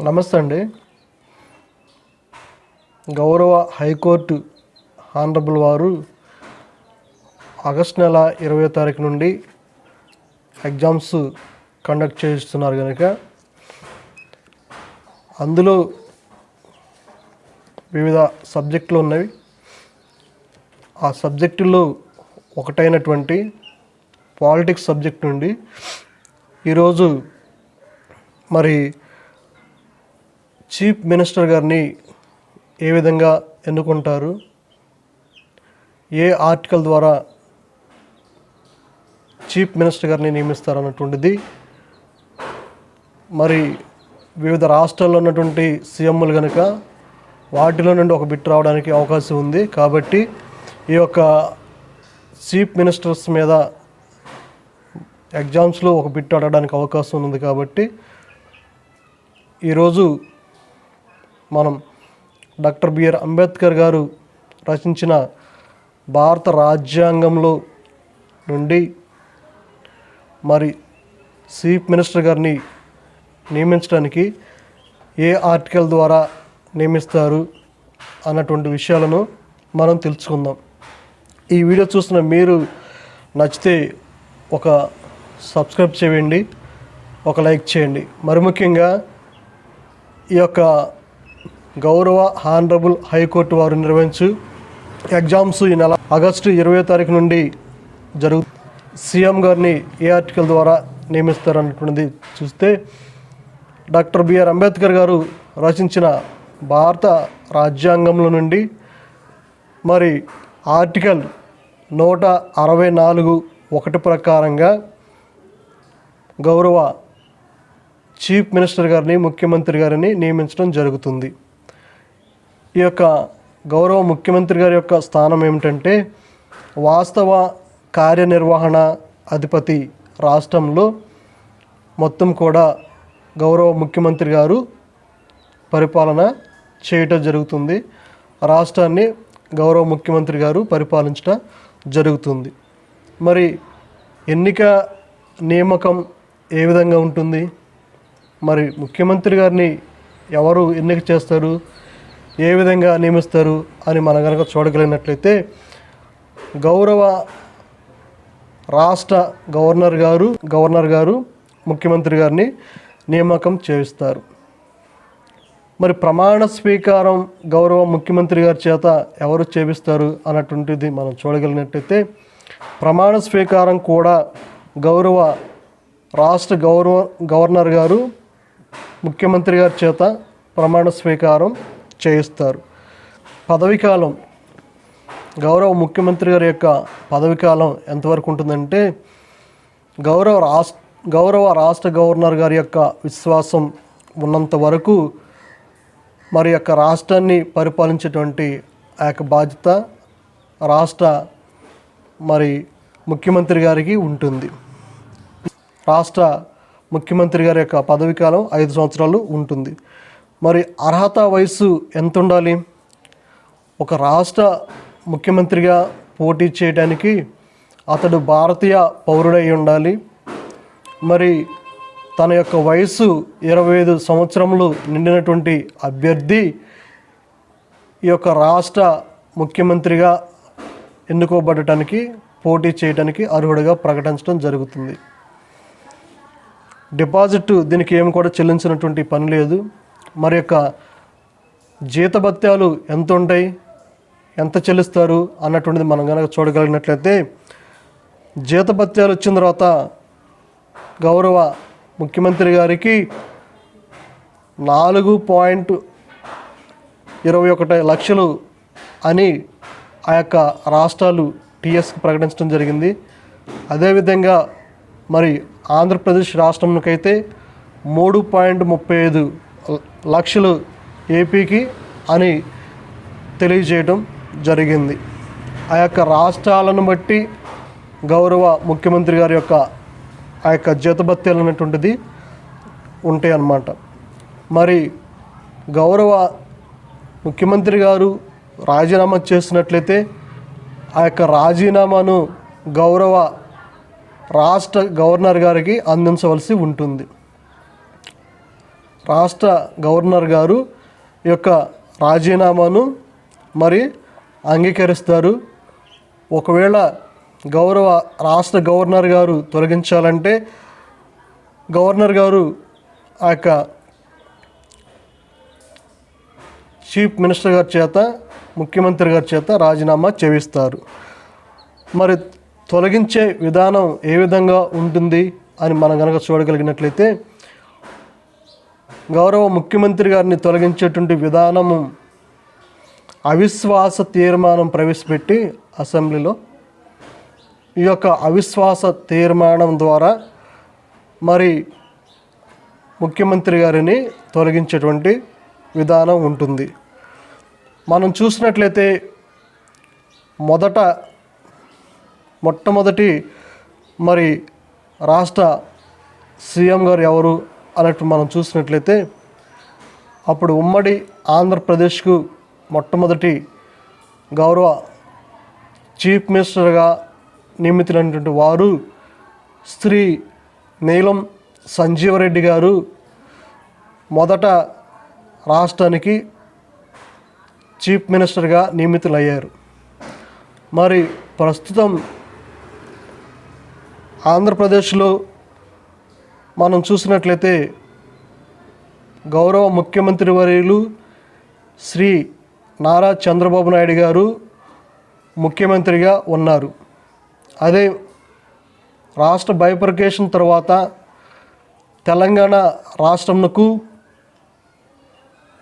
నమస్తే అండి. గౌరవ హైకోర్టు ఆనరబుల్ వారు ఆగస్టు నెల 20వ తారీఖు నుండి ఎగ్జామ్స్ కండక్ట్ చేస్తున్నారు కనుక అందులో వివిధ సబ్జెక్టులు ఉన్నవి. ఆ సబ్జెక్టులో ఒకటైనటువంటి పాలిటిక్స్ సబ్జెక్ట్ నుండి ఈరోజు మరి చీఫ్ మినిస్టర్ గారిని ఏ విధంగా ఎన్నుకుంటారు, ఏ ఆర్టికల్ ద్వారా చీఫ్ మినిస్టర్ గారిని నియమిస్తారు అన్నటువంటిది మరి వివిధ రాష్ట్రాల్లో ఉన్నటువంటి సీఎంలు కనుక వాటిలో నుండి ఒక బిట్ రావడానికి అవకాశం ఉంది. కాబట్టి ఈ యొక్క చీఫ్ మినిస్టర్స్ మీద ఎగ్జామ్స్లో ఒక బిట్ అడగడానికి అవకాశం ఉంది. కాబట్టి ఈరోజు మనం డాక్టర్ బిఆర్ అంబేద్కర్ గారు రచించిన భారత రాజ్యాంగంలో నుండి మరి చీఫ్ మినిస్టర్ గారిని నియమించడానికి ఏ ఆర్టికల్ ద్వారా నియమిస్తారు అన్నటువంటి విషయాలను మనం తెలుసుకుందాం. ఈ వీడియో చూస్తున్న మీరు నచ్చితే ఒక సబ్స్క్రైబ్ చేయండి, ఒక లైక్ చేయండి. మరి ముఖ్యంగా ఈ యొక్క గౌరవ ఆనరబుల్ హైకోర్టు వారు నిర్వహించు ఎగ్జామ్స్ ఈ నెల ఆగస్టు 20వ తారీఖు నుండి సీఎం గారిని ఏ ఆర్టికల్ ద్వారా నియమిస్తారు అన్నటువంటిది చూస్తే డాక్టర్ బిఆర్ అంబేద్కర్ గారు రచించిన భారత రాజ్యాంగంలో నుండి మరి ఆర్టికల్ 164(1) ప్రకారంగా గౌరవ చీఫ్ మినిస్టర్ గారిని, ముఖ్యమంత్రి గారిని నియమించడం జరుగుతుంది. ఈ యొక్క గౌరవ ముఖ్యమంత్రి గారి యొక్క స్థానం ఏమిటంటే వాస్తవ కార్యనిర్వహణ అధిపతి. రాష్ట్రంలో మొత్తం కూడా గౌరవ ముఖ్యమంత్రి గారు పరిపాలన చేయటం జరుగుతుంది. రాష్ట్రాన్ని గౌరవ ముఖ్యమంత్రి గారు పరిపాలించడం జరుగుతుంది. మరి ఎన్నిక నియామకం ఏ విధంగా ఉంటుంది, మరి ముఖ్యమంత్రి గారిని ఎవరు ఎన్నిక చేస్తారు, ఏ విధంగా నియమిస్తారు అని మనం కనుక చూడగలిగినట్లయితే గౌరవ రాష్ట్ర గవర్నర్ గారు ముఖ్యమంత్రి గారిని నియామకం చేయిస్తారు. మరి ప్రమాణ స్వీకారం గౌరవ ముఖ్యమంత్రి గారి చేత ఎవరు చేపిస్తారు అన్నటువంటిది మనం చూడగలిగినట్లయితే ప్రమాణ స్వీకారం కూడా గౌరవ రాష్ట్ర గవర్నర్ గారు ముఖ్యమంత్రి గారి చేత ప్రమాణ స్వీకారం చేయిస్తారు. పదవీకాలం గౌరవ ముఖ్యమంత్రి గారి యొక్క పదవీకాలం ఎంతవరకు ఉంటుందంటే గౌరవ రాష్ట్ర గవర్నర్ గారి యొక్క విశ్వాసం ఉన్నంత వరకు మరి యొక్క రాష్ట్రాన్ని పరిపాలించేటువంటి ఆ యొక్క బాధ్యత రాష్ట్ర మరి ముఖ్యమంత్రి గారికి ఉంటుంది. రాష్ట్ర ముఖ్యమంత్రి గారి యొక్క పదవీకాలం 5 సంవత్సరాలు ఉంటుంది. మరి అర్హత వయస్సు ఎంత ఉండాలి? ఒక రాష్ట్ర ముఖ్యమంత్రిగా పోటీ చేయడానికి అతడు భారతీయ పౌరుడై ఉండాలి. మరి తన యొక్క వయస్సు 25 సంవత్సరములు నిండినటువంటి అభ్యర్థి ఈ యొక్క రాష్ట్ర ముఖ్యమంత్రిగా ఎన్నుకోబడటానికి పోటీ చేయడానికి అర్హుడిగా ప్రకటించడం జరుగుతుంది. డిపాజిట్ దీనికి ఏమి కూడా చెల్లించినటువంటి పని లేదు. మరి యొక్క జీతభత్యాలు ఎంత ఉంటాయి, ఎంత చెల్లిస్తారు అన్నటువంటిది మనం కనుక చూడగలిగినట్లయితే జీతభత్యాలు వచ్చిన తర్వాత గౌరవ ముఖ్యమంత్రి గారికి 4.21 లక్షలు అని ఆ యొక్క రాష్ట్రాలు టీఎస్కి ప్రకటించడం జరిగింది. అదేవిధంగా మరి ఆంధ్రప్రదేశ్ రాష్ట్రంకైతే 3.35 లక్షలు ఏపీకి అని తెలియజేయడం జరిగింది. ఆ యొక్క రాష్ట్రాలను బట్టి గౌరవ ముఖ్యమంత్రి గారి యొక్క ఆ యొక్క జీతభత్యాలు అనేటువంటిది ఉంటాయి అన్నమాట. మరి గౌరవ ముఖ్యమంత్రి గారు రాజీనామా చేసినట్లయితే ఆ యొక్క రాజీనామాను గౌరవ రాష్ట్ర గవర్నర్ గారికి అందించవలసి ఉంటుంది. రాష్ట్ర గవర్నర్ గారు ఈ యొక్క రాజీనామాను మరి అంగీకరిస్తారు. ఒకవేళ గౌరవ రాష్ట్ర గవర్నర్ గారు తొలగించాలంటే గవర్నర్ గారు ఆ యొక్క చీఫ్ మినిస్టర్ గారి చేత, ముఖ్యమంత్రి గారి చేత రాజీనామా చేయిస్తారు. మరి తొలగించే విధానం ఏ విధంగా ఉంటుంది అని మనం కనుక చూడగలిగినట్లయితే, గౌరవ ముఖ్యమంత్రి గారిని తొలగించేటువంటి విధానము అవిశ్వాస తీర్మానం ప్రవేశపెట్టి అసెంబ్లీలో ఈ యొక్క అవిశ్వాస తీర్మానం ద్వారా మరి ముఖ్యమంత్రి గారిని తొలగించేటువంటి విధానం ఉంటుంది. మనం చూసినట్లయితే మొట్టమొదటి మరి రాష్ట్ర సీఎం గారు ఎవరు అన్నట్టు మనం చూసినట్లయితే, అప్పుడు ఉమ్మడి ఆంధ్రప్రదేశ్కు మొట్టమొదటి గౌరవ చీఫ్ మినిస్టర్గా నియమితులైనటువంటి వారు శ్రీ నీలం సంజీవరెడ్డి గారు మొదట రాష్ట్రానికి చీఫ్ మినిస్టర్గా నియమితులయ్యారు. మరి ప్రస్తుతం ఆంధ్రప్రదేశ్లో మనం చూసినట్లయితే గౌరవ ముఖ్యమంత్రి వర్యులు శ్రీ నారా చంద్రబాబు నాయుడు గారు ముఖ్యమంత్రిగా ఉన్నారు. అదే రాష్ట్ర బైఫర్కేషన్ తర్వాత తెలంగాణ రాష్ట్రంకు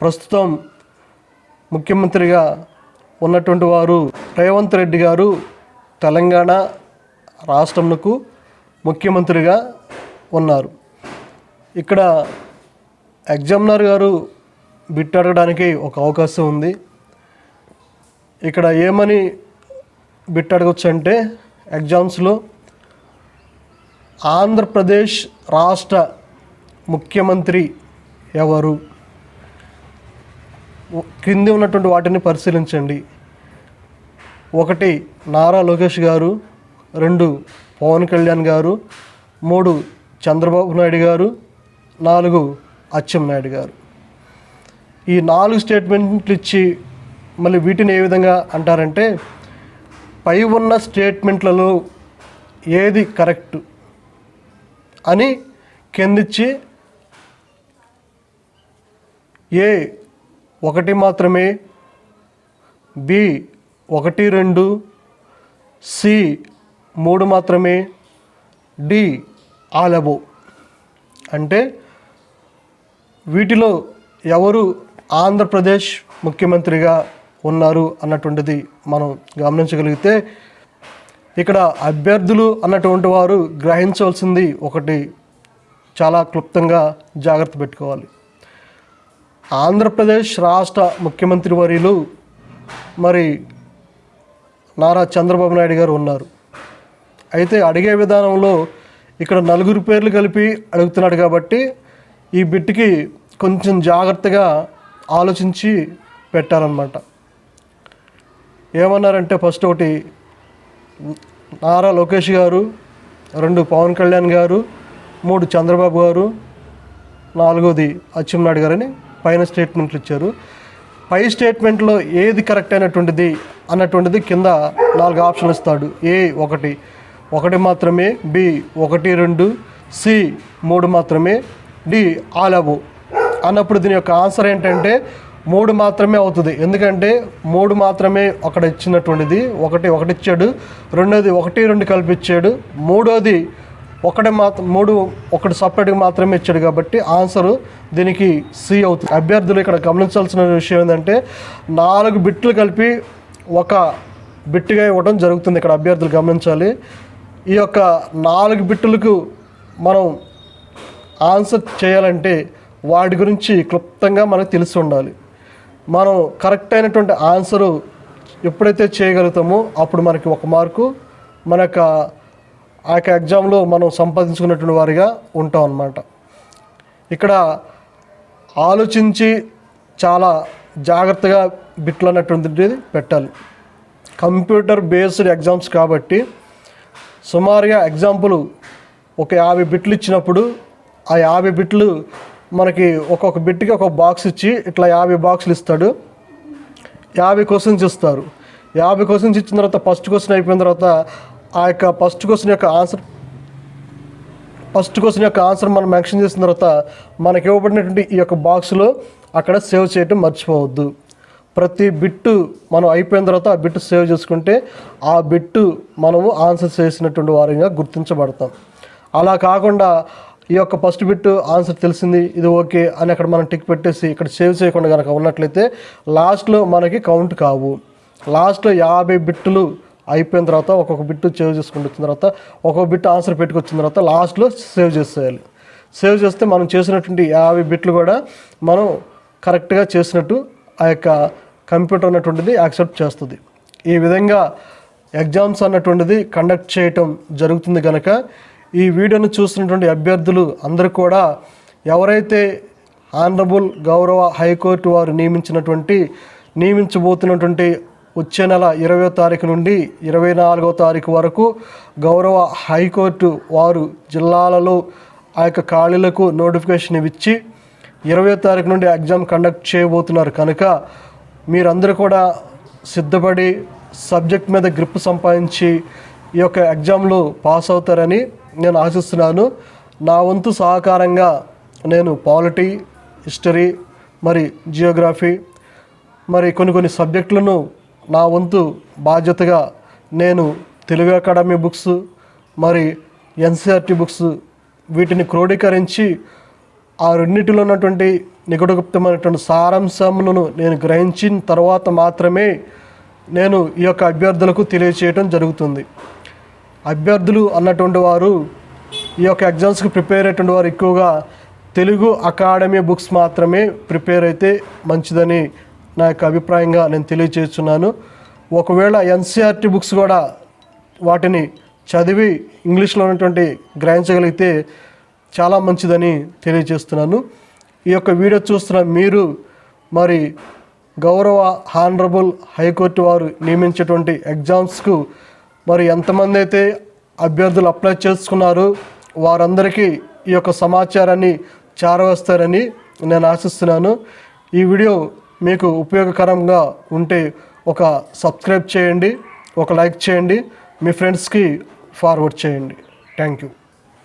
ప్రస్తుతం ముఖ్యమంత్రిగా ఉన్నటువంటి వారు రేవంత్ రెడ్డి గారు తెలంగాణ రాష్ట్రంకు ముఖ్యమంత్రిగా ఉన్నారు. ఇక్కడ ఎగ్జామినర్ గారు బిట్ అడగడానికి ఒక అవకాశం ఉంది. ఇక్కడ ఏమని బిట్ అడగచ్చు అంటే, ఎగ్జామ్స్లో ఆంధ్రప్రదేశ్ రాష్ట్ర ముఖ్యమంత్రి ఎవరు, క్రింది ఉన్నటువంటి వాటిని పరిశీలించండి. 1 నారా లోకేష్ గారు, 2 పవన్ కళ్యాణ్ గారు, 3 చంద్రబాబు నాయుడు గారు, 4 అచ్చెన్నాయుడు గారు. ఈ 4 స్టేట్మెంట్లు ఇచ్చి మళ్ళీ వీటిని ఏ విధంగా అంటారంటే, పై ఉన్న స్టేట్మెంట్లలో ఏది కరెక్ట్ అని కిందిచ్చి ఏ 1 మాత్రమే, బి 1, 2, సి 3 మాత్రమే, డి ఆల్ అబోవ్. అంటే వీటిలో ఎవరు ఆంధ్రప్రదేశ్ ముఖ్యమంత్రిగా ఉన్నారు అన్నటువంటిది మనం గమనించగలిగితే, ఇక్కడ అభ్యర్థులు అన్నటువంటి వారు గ్రహించవలసింది ఒకటి చాలా క్లుప్తంగా జాగ్రత్త పెట్టుకోవాలి. ఆంధ్రప్రదేశ్ రాష్ట్ర ముఖ్యమంత్రి వర్యులు మరి నారా చంద్రబాబు నాయుడు గారు ఉన్నారు. అయితే అడిగే విధానంలో ఇక్కడ 4 పేర్లు కలిపి అడుగుతున్నాడు కాబట్టి ఈ బిట్కి కొంచెం జాగ్రత్తగా ఆలోచించి పెట్టాలన్నమాట. ఏమన్నారంటే, ఫస్ట్ 1 నారా లోకేష్ గారు, 2 పవన్ కళ్యాణ్ గారు, 3 చంద్రబాబు గారు, 4ది అచ్చెన్నాయుడు గారని పైన స్టేట్మెంట్లు ఇచ్చారు. పై స్టేట్మెంట్లో ఏది కరెక్ట్ అయినటువంటిది అన్నటువంటిది కింద 4 ఆప్షన్లు ఇస్తాడు. ఏ 1 మాత్రమే, బి 1, 2, సి 3 మాత్రమే, డి ఆల్ అబోవ్ అన్నప్పుడు దీని యొక్క ఆన్సర్ ఏంటంటే 3 మాత్రమే అవుతుంది. ఎందుకంటే 3 మాత్రమే అక్కడ ఇచ్చినటువంటిది. 1 ఇచ్చాడు, 2ది 1, 2 కలిపి ఇచ్చాడు, 3ది 1 సపరేట్గా మాత్రమే ఇచ్చాడు. కాబట్టి ఆన్సరు దీనికి సి అవుతుంది. అభ్యర్థులు ఇక్కడ గమనించాల్సిన విషయం ఏంటంటే, 4 బిట్లు కలిపి 1 బిట్టుగా ఇవ్వడం జరుగుతుంది. ఇక్కడ అభ్యర్థులు గమనించాలి. ఈ యొక్క 4 బిట్టులకు మనం ఆన్సర్ చేయాలంటే వాటి గురించి క్లుప్తంగా మనకు తెలిసి ఉండాలి. మనం కరెక్ట్ అయినటువంటి ఆన్సరు ఎప్పుడైతే చేయగలుగుతామో అప్పుడు మనకి 1 మార్కు మన ఆ యొక్క ఎగ్జామ్లో మనం సంపాదించుకున్నటువంటి వారిగా ఉంటాం అన్నమాట. ఇక్కడ ఆలోచించి చాలా జాగ్రత్తగా బిట్లు అన్నటువంటిది పెట్టాలి. కంప్యూటర్ బేస్డ్ ఎగ్జామ్స్ కాబట్టి సుమారుగా ఎగ్జాంపుల్ ఒక 50 బిట్లు ఇచ్చినప్పుడు ఆ 50 బిట్లు మనకి ఒక్కొక్క బిట్కి ఒక బాక్స్ ఇచ్చి ఇట్లా 50 బాక్సులు ఇస్తాడు. 50 క్వశ్చన్స్ ఇస్తారు. 50 క్వశ్చన్స్ ఇచ్చిన తర్వాత ఫస్ట్ క్వశ్చన్ అయిపోయిన తర్వాత ఆ యొక్క ఫస్ట్ క్వశ్చన్ యొక్క ఆన్సర్ మనం మెన్షన్ చేసిన తర్వాత మనకి ఇవ్వబడినటువంటి ఈ యొక్క బాక్స్లో అక్కడ సేవ్ చేయటం మర్చిపోవద్దు. ప్రతి బిట్టు మనం అయిపోయిన తర్వాత ఆ బిట్టు సేవ్ చేసుకుంటే ఆ బిట్టు మనము ఆన్సర్ చేసినటువంటి వారిగా గుర్తించబడతాం. అలా కాకుండా ఈ యొక్క ఫస్ట్ బిట్టు ఆన్సర్ తెలిసింది, ఇది ఓకే అని అక్కడ మనం టిక్ పెట్టేసి ఇక్కడ సేవ్ చేయకుండా కనుక ఉన్నట్లయితే లాస్ట్లో మనకి కౌంట్ కావు. లాస్ట్లో 50 బిట్టులు అయిపోయిన తర్వాత ఒక్కొక్క బిట్టు సేవ్ చేసుకుంటూ వచ్చిన తర్వాత ఒక్కొక్క బిట్టు ఆన్సర్ పెట్టుకొచ్చిన తర్వాత లాస్ట్లో సేవ్ చేసేయాలి. సేవ్ చేస్తే మనం చేసినటువంటి 50 బిట్లు కూడా మనం కరెక్ట్గా చేసినట్టు ఆ యొక్క కంప్యూటర్ అన్నటువంటిది యాక్సెప్ట్ చేస్తుంది. ఈ విధంగా ఎగ్జామ్స్ అన్నటువంటిది కండక్ట్ చేయటం జరుగుతుంది కనుక ఈ వీడియోను చూస్తున్నటువంటి అభ్యర్థులు అందరూ కూడా ఎవరైతే ఆనరబుల్ గౌరవ హైకోర్టు వారు నియమించబోతున్నటువంటి వచ్చే నెల 20వ తారీఖు నుండి 24వ తారీఖు వరకు గౌరవ హైకోర్టు వారు జిల్లాలలో ఆ యొక్క ఖాళీలకు నోటిఫికేషన్ ఇచ్చి 20వ తారీఖు నుండి ఎగ్జామ్ కండక్ట్ చేయబోతున్నారు కనుక మీరందరూ కూడా సిద్ధపడి సబ్జెక్ట్ మీద గ్రిప్ సంపాదించి ఈ యొక్క ఎగ్జామ్లో పాస్ అవుతారని నేను ఆశిస్తున్నాను. నా వంతు సహకారంగా నేను పాలిటీ, హిస్టరీ, మరి జియోగ్రఫీ, మరి కొన్ని సబ్జెక్టులను నా వంతు బాధ్యతగా నేను తెలుగు అకాడమీ బుక్స్, మరి ఎన్సీఆర్టీ బుక్స్ వీటిని క్రోడీకరించి ఆ రెండింటిలో ఉన్నటువంటి నిగూఢగుప్తమైనటువంటి సారాంశములను నేను గ్రహించిన తర్వాత మాత్రమే నేను ఈ యొక్క అభ్యర్థులకు తెలియచేయటం జరుగుతుంది. అభ్యర్థులు అన్నటువంటి వారు ఈ యొక్క ఎగ్జామ్స్కి ప్రిపేర్ అయ్యేటువంటి వారు ఎక్కువగా తెలుగు అకాడమీ బుక్స్ మాత్రమే ప్రిపేర్ అయితే మంచిదని నా యొక్క అభిప్రాయంగా నేను తెలియచేస్తున్నాను. ఒకవేళ ఎన్సీఆర్టీ బుక్స్ కూడా వాటిని చదివి ఇంగ్లీష్లో ఉన్నటువంటి గ్రహించగలిగితే చాలా మంచిదని తెలియజేస్తున్నాను. ఈ యొక్క వీడియో చూస్తున్న మీరు మరి గౌరవ హానరబుల్ హైకోర్టు వారు నియమించేటువంటి ఎగ్జామ్స్కు మరి ఎంతమంది అయితే అభ్యర్థులు అప్లై చేసుకున్నారు వారందరికీ ఈ యొక్క సమాచారాన్ని చేరవేస్తారని నేను ఆశిస్తున్నాను. ఈ వీడియో మీకు ఉపయోగకరంగా ఉంటే ఒక సబ్స్క్రైబ్ చేయండి, ఒక లైక్ చేయండి, మీ ఫ్రెండ్స్కి ఫార్వర్డ్ చేయండి. Thank you.